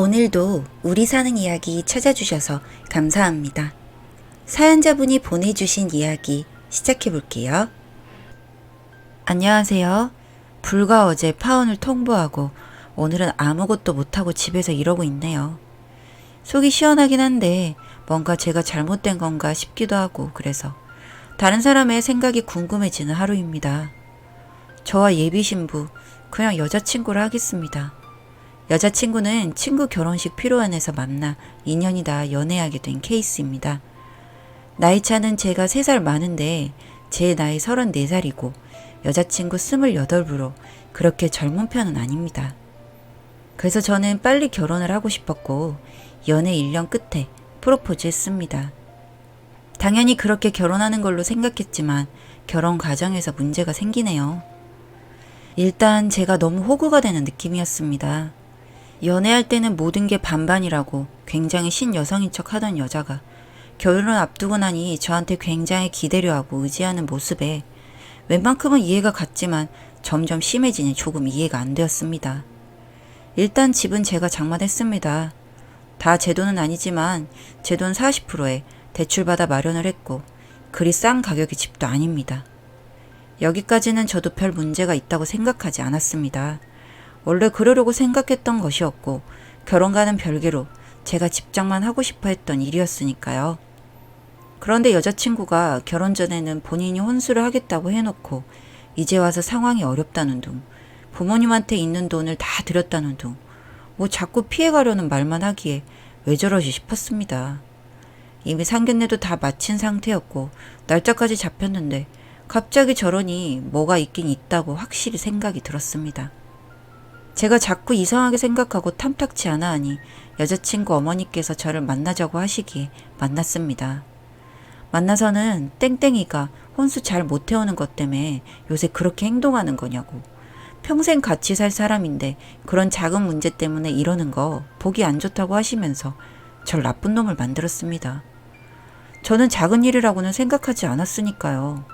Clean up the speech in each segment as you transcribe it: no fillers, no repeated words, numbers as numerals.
오늘도 우리 사는 이야기 찾아주셔서 감사합니다. 사연자분이 보내주신 이야기 시작해볼게요. 안녕하세요. 불과 어제 파혼을 통보하고 오늘은 아무것도 못하고 집에서 이러고 있네요. 속이 시원하긴 한데 뭔가 제가 잘못된 건가 싶기도 하고 그래서 다른 사람의 생각이 궁금해지는 하루입니다. 저와 예비 신부 그냥 여자친구를 하겠습니다. 여자친구는 친구 결혼식 피로안에서 만나 2년이 다 연애하게 된 케이스입니다. 나이차는 제가 3살 많은데 제 나이 34살이고 여자친구 28으로 그렇게 젊은 편은 아닙니다. 그래서 저는 빨리 결혼을 하고 싶었고 연애 1년 끝에 프로포즈 했습니다. 당연히 그렇게 결혼하는 걸로 생각했지만 결혼 과정에서 문제가 생기네요. 일단 제가 너무 호구가 되는 느낌이었습니다. 연애할 때는 모든 게 반반이라고 굉장히 신여성인 척 하던 여자가 결혼을 앞두고 나니 저한테 굉장히 기대려 하고 의지하는 모습에 웬만큼은 이해가 갔지만 점점 심해지니 조금 이해가 안 되었습니다. 일단 집은 제가 장만했습니다. 다 제 돈은 아니지만 제 돈 40%에 대출받아 마련을 했고 그리 싼 가격의 집도 아닙니다. 여기까지는 저도 별 문제가 있다고 생각하지 않았습니다. 원래 그러려고 생각했던 것이었고 결혼과는 별개로 제가 집장만 하고 싶어 했던 일이었으니까요. 그런데 여자친구가 결혼 전에는 본인이 혼수를 하겠다고 해놓고 이제 와서 상황이 어렵다는 둥, 부모님한테 있는 돈을 다 드렸다는 둥, 뭐 자꾸 피해가려는 말만 하기에 왜 저러지 싶었습니다. 이미 상견례도 다 마친 상태였고 날짜까지 잡혔는데 갑자기 저러니 뭐가 있긴 있다고 확실히 생각이 들었습니다. 제가 자꾸 이상하게 생각하고 탐탁치 않아 하니 여자친구 어머니께서 저를 만나자고 하시기에 만났습니다. 만나서는 땡땡이가 혼수 잘 못해오는 것 때문에 요새 그렇게 행동하는 거냐고, 평생 같이 살 사람인데 그런 작은 문제 때문에 이러는 거 보기 안 좋다고 하시면서 절 나쁜 놈을 만들었습니다. 저는 작은 일이라고는 생각하지 않았으니까요.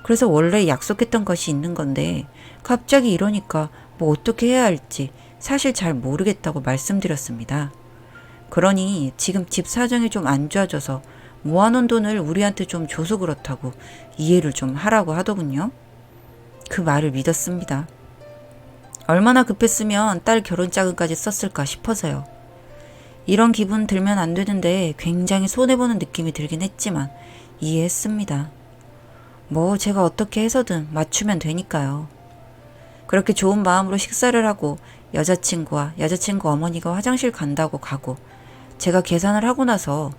그래서 원래 약속했던 것이 있는 건데 갑자기 이러니까 뭐 어떻게 해야 할지 사실 잘 모르겠다고 말씀드렸습니다. 그러니 지금 집 사정이 좀 안 좋아져서 모아놓은 돈을 우리한테 좀 줘서 그렇다고 이해를 좀 하라고 하더군요. 그 말을 믿었습니다. 얼마나 급했으면 딸 결혼 자금까지 썼을까 싶어서요. 이런 기분 들면 안 되는데 굉장히 손해보는 느낌이 들긴 했지만 이해했습니다. 뭐 제가 어떻게 해서든 맞추면 되니까요. 그렇게 좋은 마음으로 식사를 하고 여자친구와 여자친구 어머니가 화장실 간다고 가고 제가 계산을 하고 나서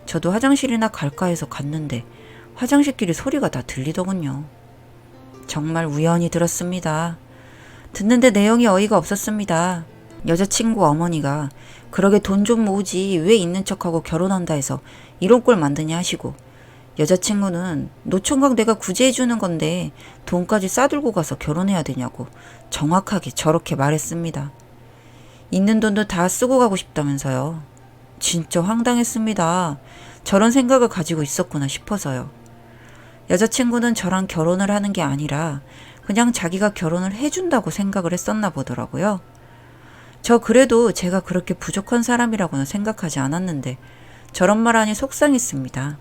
저도 화장실이나 갈까 해서 갔는데 화장실끼리 소리가 다 들리더군요. 정말 우연히 들었습니다. 듣는데 내용이 어이가 없었습니다. 여자친구 어머니가 그러게 돈 좀 모으지 왜 있는 척하고 결혼한다 해서 이런 꼴 만드냐 하시고, 여자친구는 노총각 내가 구제해주는 건데 돈까지 싸들고 가서 결혼해야 되냐고 정확하게 저렇게 말했습니다. 있는 돈도 다 쓰고 가고 싶다면서요. 진짜 황당했습니다. 저런 생각을 가지고 있었구나 싶어서요. 여자친구는 저랑 결혼을 하는 게 아니라 그냥 자기가 결혼을 해준다고 생각을 했었나 보더라고요. 저 그래도 제가 그렇게 부족한 사람이라고는 생각하지 않았는데 저런 말 하니 속상했습니다.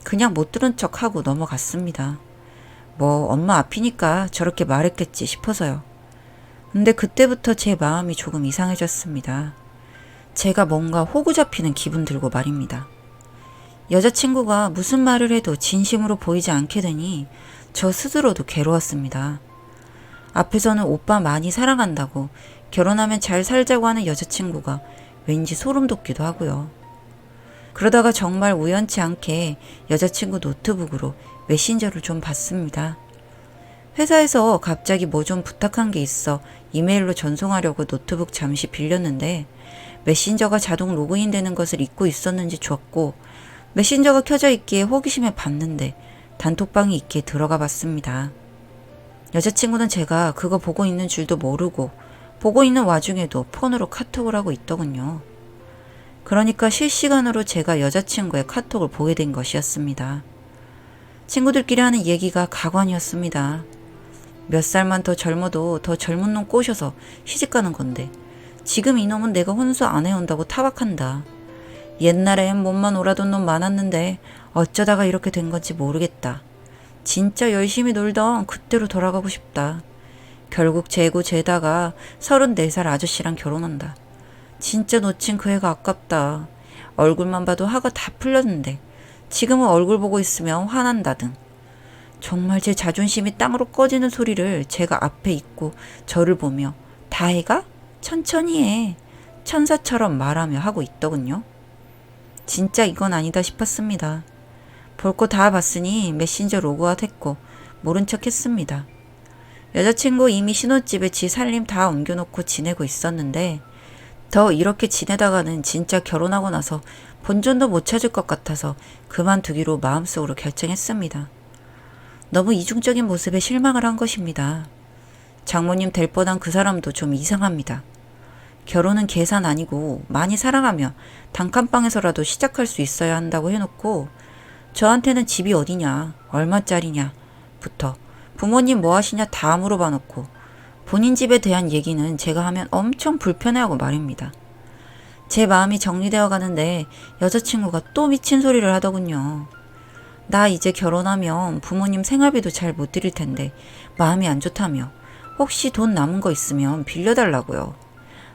그냥 못 들은 척하고 넘어갔습니다. 뭐 엄마 앞이니까 저렇게 말했겠지 싶어서요. 근데 그때부터 제 마음이 조금 이상해졌습니다. 제가 뭔가 호구 잡히는 기분 들고 말입니다. 여자친구가 무슨 말을 해도 진심으로 보이지 않게 되니 저 스스로도 괴로웠습니다. 앞에서는 오빠 많이 사랑한다고 결혼하면 잘 살자고 하는 여자친구가 왠지 소름 돋기도 하고요. 그러다가 정말 우연치 않게 여자친구 노트북으로 메신저를 좀 봤습니다. 회사에서 갑자기 뭐 좀 부탁한 게 있어 이메일로 전송하려고 노트북 잠시 빌렸는데 메신저가 자동 로그인 되는 것을 잊고 있었는지 줬고, 메신저가 켜져 있기에 호기심에 봤는데 단톡방이 있기에 들어가 봤습니다. 여자친구는 제가 그거 보고 있는 줄도 모르고 보고 있는 와중에도 폰으로 카톡을 하고 있더군요. 그러니까 실시간으로 제가 여자친구의 카톡을 보게 된 것이었습니다. 친구들끼리 하는 얘기가 가관이었습니다. 몇 살만 더 젊어도 더 젊은 놈 꼬셔서 시집가는 건데 지금 이놈은 내가 혼수 안 해온다고 타박한다. 옛날엔 몸만 오라던 놈 많았는데 어쩌다가 이렇게 된 건지 모르겠다. 진짜 열심히 놀던 그때로 돌아가고 싶다. 결국 재고 재다가 34살 아저씨랑 결혼한다. 진짜 놓친 그 애가 아깝다. 얼굴만 봐도 화가 다 풀렸는데 지금은 얼굴 보고 있으면 화난다등. 정말 제 자존심이 땅으로 꺼지는 소리를 제가 앞에 있고 저를 보며 다 해가? 천천히 해. 천사처럼 말하며 하고 있더군요. 진짜 이건 아니다 싶었습니다. 볼 거 다 봤으니 메신저 로그아웃 했고 모른 척 했습니다. 여자친구 이미 신혼집에 지 살림 다 옮겨놓고 지내고 있었는데 더 이렇게 지내다가는 진짜 결혼하고 나서 본전도 못 찾을 것 같아서 그만두기로 마음속으로 결정했습니다. 너무 이중적인 모습에 실망을 한 것입니다. 장모님 될 뻔한 그 사람도 좀 이상합니다. 결혼은 계산 아니고 많이 사랑하며 단칸방에서라도 시작할 수 있어야 한다고 해놓고 저한테는 집이 어디냐, 얼마짜리냐 부터 부모님 뭐 하시냐 다 물어봐 놓고 본인 집에 대한 얘기는 제가 하면 엄청 불편해하고 말입니다. 제 마음이 정리되어 가는데 여자친구가 또 미친 소리를 하더군요. 나 이제 결혼하면 부모님 생활비도 잘 못 드릴 텐데 마음이 안 좋다며 혹시 돈 남은 거 있으면 빌려달라고요.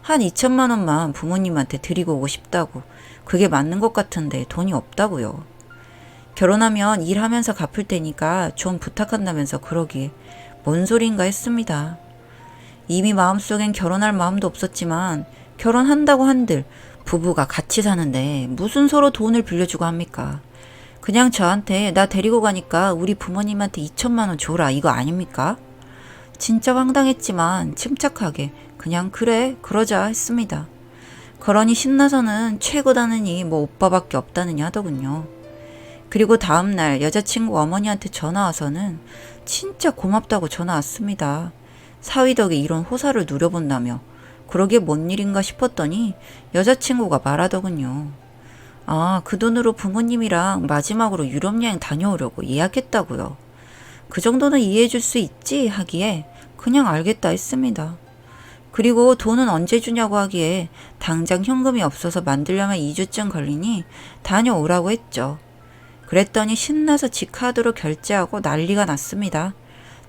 한 2천만 원만 부모님한테 드리고 오고 싶다고. 그게 맞는 것 같은데 돈이 없다고요. 결혼하면 일하면서 갚을 테니까 좀 부탁한다면서 그러기에 뭔 소린가 했습니다. 이미 마음속엔 결혼할 마음도 없었지만 결혼한다고 한들 부부가 같이 사는데 무슨 서로 돈을 빌려주고 합니까? 그냥 저한테 나 데리고 가니까 우리 부모님한테 2천만 원 줘라 이거 아닙니까? 진짜 황당했지만 침착하게 그냥 그래 그러자 했습니다. 그러니 신나서는 최고다느니 뭐 오빠밖에 없다느니 하더군요. 그리고 다음날 여자친구 어머니한테 전화 와서는 진짜 고맙다고 전화 왔습니다. 사위 덕에 이런 호사를 누려본다며 그러게 뭔 일인가 싶었더니 여자친구가 말하더군요. 아, 그 돈으로 부모님이랑 마지막으로 유럽 여행 다녀오려고 예약했다고요. 그 정도는 이해해 줄 수 있지 하기에 그냥 알겠다 했습니다. 그리고 돈은 언제 주냐고 하기에 당장 현금이 없어서 만들려면 2주쯤 걸리니 다녀오라고 했죠. 그랬더니 신나서 지 카드로 결제하고 난리가 났습니다.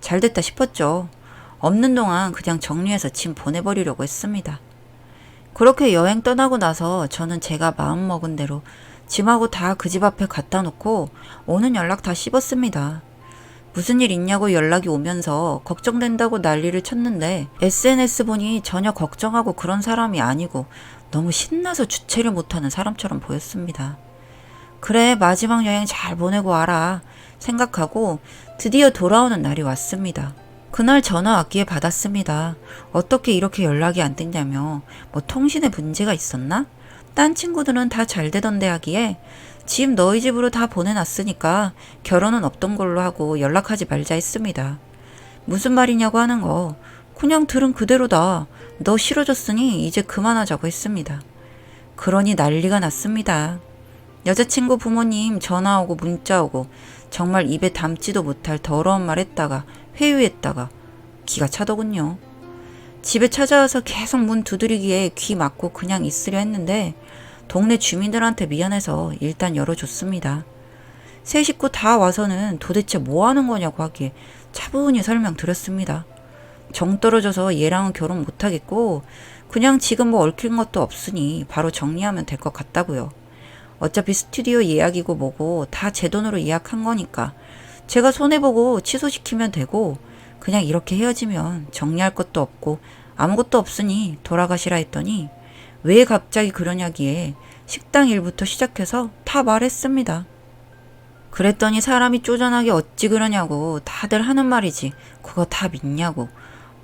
잘됐다 싶었죠. 없는 동안 그냥 정리해서 짐 보내버리려고 했습니다. 그렇게 여행 떠나고 나서 저는 제가 마음먹은 대로 짐하고 다 그 집 앞에 갖다 놓고 오는 연락 다 씹었습니다. 무슨 일 있냐고 연락이 오면서 걱정된다고 난리를 쳤는데 SNS 보니 전혀 걱정하고 그런 사람이 아니고 너무 신나서 주체를 못하는 사람처럼 보였습니다. 그래 마지막 여행 잘 보내고 와라 생각하고 드디어 돌아오는 날이 왔습니다. 그날 전화 왔기에 받았습니다. 어떻게 이렇게 연락이 안 됐냐며 뭐 통신에 문제가 있었나? 딴 친구들은 다 잘 되던데 하기에 집 너희 집으로 다 보내놨으니까 결혼은 없던 걸로 하고 연락하지 말자 했습니다. 무슨 말이냐고 하는 거 그냥 들은 그대로다. 너 싫어졌으니 이제 그만하자고 했습니다. 그러니 난리가 났습니다. 여자친구 부모님 전화 오고 문자 오고 정말 입에 담지도 못할 더러운 말 했다가 회유했다가 기가 차더군요. 집에 찾아와서 계속 문 두드리기에 귀 막고 그냥 있으려 했는데 동네 주민들한테 미안해서 일단 열어줬습니다. 세 식구 다 와서는 도대체 뭐 하는 거냐고 하기에 차분히 설명드렸습니다. 정 떨어져서 얘랑은 결혼 못하겠고 그냥 지금 뭐 얽힌 것도 없으니 바로 정리하면 될 것 같다고요. 어차피 스튜디오 예약이고 뭐고 다 제 돈으로 예약한 거니까 제가 손해보고 취소시키면 되고 그냥 이렇게 헤어지면 정리할 것도 없고 아무것도 없으니 돌아가시라 했더니 왜 갑자기 그러냐기에 식당 일부터 시작해서 다 말했습니다. 그랬더니 사람이 쪼잔하게 어찌 그러냐고 다들 하는 말이지 그거 다 믿냐고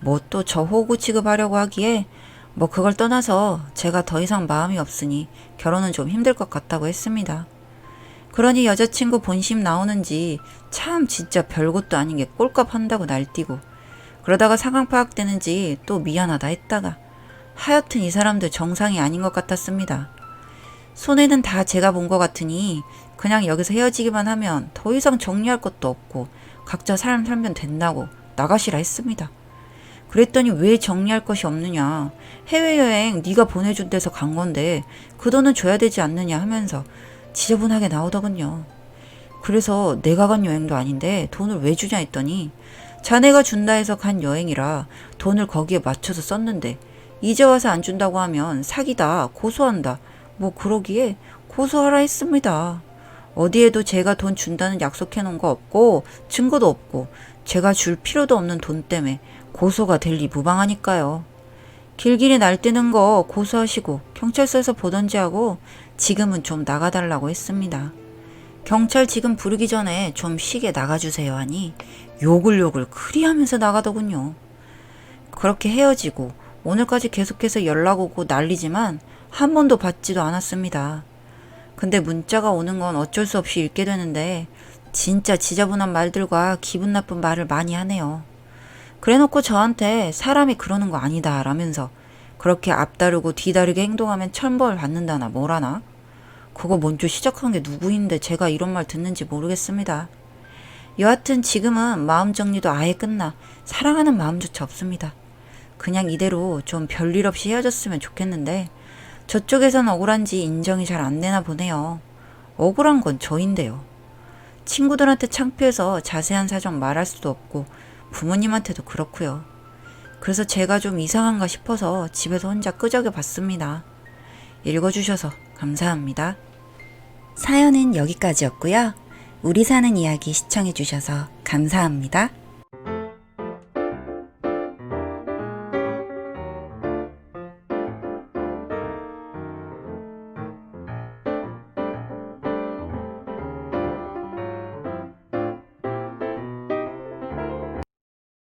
뭐 또 저 호구 취급하려고 하기에 뭐 그걸 떠나서 제가 더 이상 마음이 없으니 결혼은 좀 힘들 것 같다고 했습니다. 그러니 여자친구 본심 나오는지 참 진짜 별것도 아닌 게 꼴값 한다고 날뛰고 그러다가 상황 파악되는지 또 미안하다 했다가 하여튼 이 사람들 정상이 아닌 것 같았습니다. 손해는 다 제가 본 것 같으니 그냥 여기서 헤어지기만 하면 더 이상 정리할 것도 없고 각자 삶 살면 된다고 나가시라 했습니다. 그랬더니 왜 정리할 것이 없느냐. 해외여행 네가 보내준 데서 간 건데 그 돈은 줘야 되지 않느냐 하면서 지저분하게 나오더군요. 그래서 내가 간 여행도 아닌데 돈을 왜 주냐 했더니 자네가 준다 해서 간 여행이라 돈을 거기에 맞춰서 썼는데 이제 와서 안 준다고 하면 사기다, 고소한다. 뭐 그러기에 고소하라 했습니다. 어디에도 제가 돈 준다는 약속해 놓은 거 없고 증거도 없고 제가 줄 필요도 없는 돈 때문에 고소가 될 리 무방하니까요. 길길이 날뛰는 거 고소하시고 경찰서에서 보던지 하고 지금은 좀 나가달라고 했습니다. 경찰 지금 부르기 전에 좀 쉬게 나가주세요 하니 욕을 그리 하면서 나가더군요. 그렇게 헤어지고 오늘까지 계속해서 연락 오고 난리지만 한 번도 받지도 않았습니다. 근데 문자가 오는 건 어쩔 수 없이 읽게 되는데 진짜 지저분한 말들과 기분 나쁜 말을 많이 하네요. 그래놓고 저한테 사람이 그러는 거 아니다 라면서 그렇게 앞다르고 뒤다르게 행동하면 천벌 받는다나 뭐라나? 그거 먼저 시작한 게 누구인데 제가 이런 말 듣는지 모르겠습니다. 여하튼 지금은 마음 정리도 아예 끝나 사랑하는 마음조차 없습니다. 그냥 이대로 좀 별일 없이 헤어졌으면 좋겠는데 저쪽에선 억울한지 인정이 잘 안 되나 보네요. 억울한 건 저인데요. 친구들한테 창피해서 자세한 사정 말할 수도 없고 부모님한테도 그렇고요. 그래서 제가 좀 이상한가 싶어서 집에서 혼자 끄적여 봤습니다. 읽어주셔서 감사합니다. 사연은 여기까지였고요. 우리 사는 이야기 시청해주셔서 감사합니다.